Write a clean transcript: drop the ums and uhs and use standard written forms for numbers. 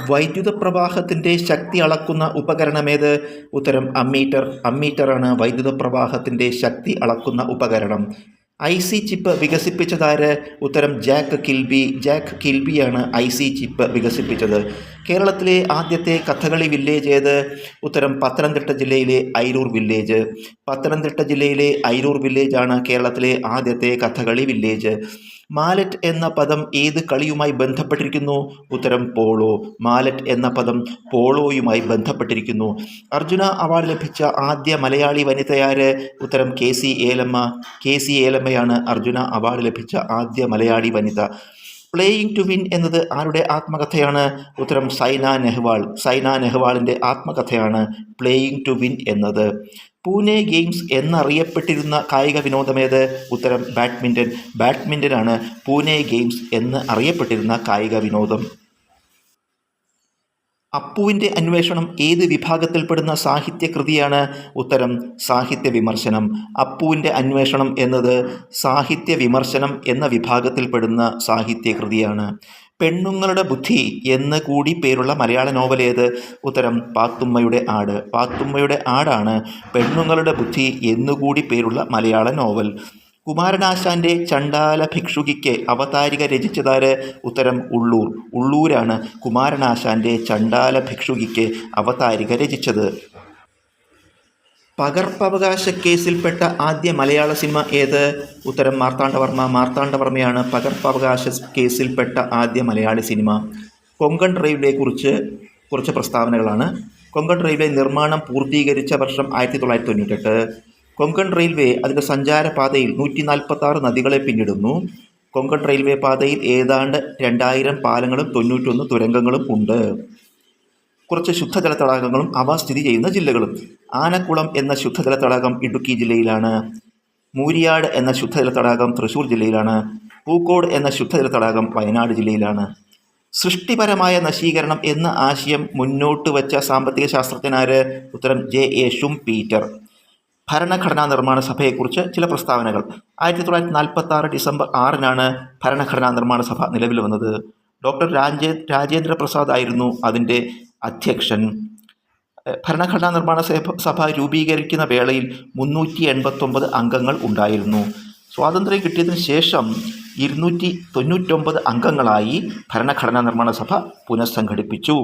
വൈദ്യുത പ്രവാഹത്തിൻ്റെ ശക്തി അളക്കുന്ന ഉപകരണമേത്? ഉത്തരം അമ്മീറ്റർ. അമ്മീറ്ററാണ് വൈദ്യുത പ്രവാഹത്തിൻ്റെ ശക്തി അളക്കുന്ന ഉപകരണം. IC ചിപ്പ് വികസിപ്പിച്ചതാര്? ഉത്തരം ജാക്ക് കിൽബി. ജാക്ക് കിൽബിയാണ് IC ചിപ്പ് വികസിപ്പിച്ചത്. കേരളത്തിലെ ആദ്യത്തെ കഥകളി വില്ലേജ് ഏത്? ഉത്തരം പത്തനംതിട്ട ജില്ലയിലെ അയിരൂർ വില്ലേജ്. പത്തനംതിട്ട ജില്ലയിലെ അയിരൂർ വില്ലേജാണ് കേരളത്തിലെ ആദ്യത്തെ കഥകളി വില്ലേജ്. മാലറ്റ് എന്ന പദം ഏത് കളിയുമായി ബന്ധപ്പെട്ടിരിക്കുന്നു? ഉത്തരം പോളോ. മാലറ്റ് എന്ന പദം പോളോയുമായി ബന്ധപ്പെട്ടിരിക്കുന്നു. അർജുന അവാർഡ് ലഭിച്ച ആദ്യ മലയാളി വനിതയാര്? ഉത്തരം KC ഏലമ്മ. KC ഏലമ്മയാണ് അർജുന അവാർഡ് ലഭിച്ച ആദ്യ മലയാളി വനിത. പ്ലേയിങ് ടു വിൻ എന്നത് ആരുടെ ആത്മകഥയാണ്? ഉത്തരം സൈന നെഹ്വാൾ. സൈന നെഹ്വാളിൻ്റെ ആത്മകഥയാണ് പ്ലേയിങ് ടു വിൻ എന്നത്. പൂനെ ഗെയിംസ് എന്നറിയപ്പെട്ടിരുന്ന കായിക വിനോദമേത്? ഉത്തരം ബാഡ്മിൻ്റൺ. ബാഡ്മിൻ്റനാണ് പൂനെ ഗെയിംസ് എന്ന് അറിയപ്പെട്ടിരുന്ന കായിക വിനോദം. അപ്പുവിൻ്റെ അന്വേഷണം ഏത് വിഭാഗത്തിൽപ്പെടുന്ന സാഹിത്യകൃതിയാണ്? ഉത്തരം സാഹിത്യ വിമർശനം. അപ്പുവിൻ്റെ അന്വേഷണം എന്നത് സാഹിത്യ വിമർശനം എന്ന വിഭാഗത്തിൽപ്പെടുന്ന സാഹിത്യകൃതിയാണ്. പെണ്ണുങ്ങളുടെ ബുദ്ധി എന്ന് കൂടി പേരുള്ള മലയാള നോവൽ ഏത്? ഉത്തരം പാത്തുമ്മയുടെ ആട്. പാത്തുമ്മയുടെ ആടാണ് പെണ്ണുങ്ങളുടെ ബുദ്ധി എന്നുകൂടി പേരുള്ള മലയാള നോവൽ. കുമാരനാശാൻ്റെ ചണ്ടാല ഭിക്ഷുകിക്ക് അവതാരിക രചിച്ചതാര്? ഉത്തരം ഉള്ളൂർ. ഉള്ളൂരാണ് കുമാരനാശാൻ്റെ ചണ്ടാല ഭിക്ഷുകിക്ക് അവതാരിക രചിച്ചത്. പകർപ്പവകാശ കേസിൽപ്പെട്ട ആദ്യ മലയാള സിനിമ ഏത്? ഉത്തരം മാർത്താണ്ഡവർമ്മ. മാർത്താണ്ഡവർമ്മയാണ് പകർപ്പവകാശ കേസിൽപ്പെട്ട ആദ്യ മലയാളി സിനിമ. കൊങ്കൺ റെയിൽവേയെ കുറിച്ച് കുറച്ച് പ്രസ്താവനകളാണ്. കൊങ്കൺ റെയിൽവേ നിർമ്മാണം പൂർത്തീകരിച്ച വർഷം 1998. കൊങ്കൺ റെയിൽവേ അതിൻ്റെ സഞ്ചാരപാതയിൽ 146 നദികളെ പിന്നിടുന്നു. കൊങ്കൺ റെയിൽവേ പാതയിൽ ഏതാണ്ട് 2000 പാലങ്ങളും 91 തുരങ്കങ്ങളും ഉണ്ട്. കുറച്ച് ശുദ്ധജല തടാകങ്ങളും അവ സ്ഥിതി ചെയ്യുന്ന ജില്ലകളും. ആനക്കുളം എന്ന ശുദ്ധജല തടാകം ഇടുക്കി ജില്ലയിലാണ്. മൂരിയാട് എന്ന ശുദ്ധജല തടാകം തൃശ്ശൂർ ജില്ലയിലാണ്. പൂക്കോട് എന്ന ശുദ്ധജല തടാകം വയനാട് ജില്ലയിലാണ്. സൃഷ്ടിപരമായ നശീകരണം എന്ന ആശയം മുന്നോട്ട് വച്ച സാമ്പത്തിക ശാസ്ത്രജ്ഞനാര്? ഉത്തരം JA ഷുംപീറ്റർ. ഭരണഘടനാ നിർമ്മാണ സഭയെക്കുറിച്ച് ചില പ്രസ്താവനകൾ. 1946 ഡിസംബർ 6-നാണ് ഭരണഘടനാ നിർമ്മാണ സഭ നിലവിൽ വന്നത്. ഡോക്ടർ രാജേന്ദ്ര പ്രസാദ് ആയിരുന്നു അതിൻ്റെ അധ്യക്ഷൻ. ഭരണഘടനാ നിർമ്മാണ സഭ രൂപീകരിക്കുന്ന വേളയിൽ 389 അംഗങ്ങൾ ഉണ്ടായിരുന്നു. സ്വാതന്ത്ര്യം കിട്ടിയതിന് ശേഷം 299 അംഗങ്ങളായി ഭരണഘടനാ നിർമ്മാണ സഭ പുനഃസംഘടിപ്പിച്ചു.